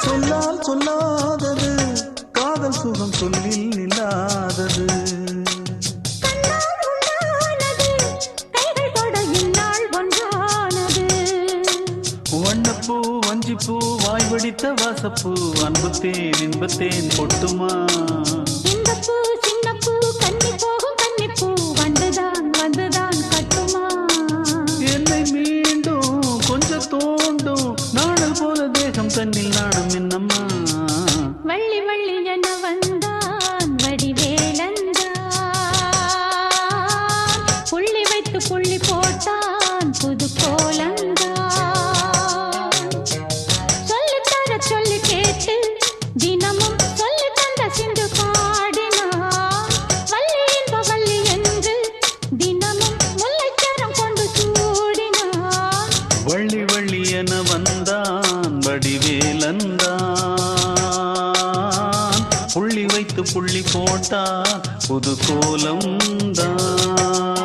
சொல்லால் சொல்லாதது காதல் சுகம் சொல்லில் இல்லாதது. வண்ணப்பூ வஞ்சிப்பூ வாய் வடித்த வாசப்பூ அன்புத்தேன் இன்பத்தேன் பொட்டுமா. இந்த பூ சின்ன பூ கன்னி போகும் கன்னிப்பூ வந்துதான் வந்துதான் கட்டுமா. என்னை மீண்டும் கொஞ்சம் தோண்டும் நாடல் போல தேகம் தன்னில் நாணம் என்னம்மா. வள்ளி வள்ளி என வந்தான் வடிவேலந்தான் புள்ளி வைத்து புள்ளி போட்டான் புது கோலந்தான். சொல்லி கேட்டு தினமும் சொல்லி தந்த சிந்து பாடினான் வள்ளி இன்ப வள்ளி என்று தினமும் முல்லைச்சரம் கொண்டு சூடினான். வள்ளி வள்ளி என வந்தான் வடிவேலந்தான் புள்ளி வைத்து புள்ளி போட்டான் புது கோலம் தான்.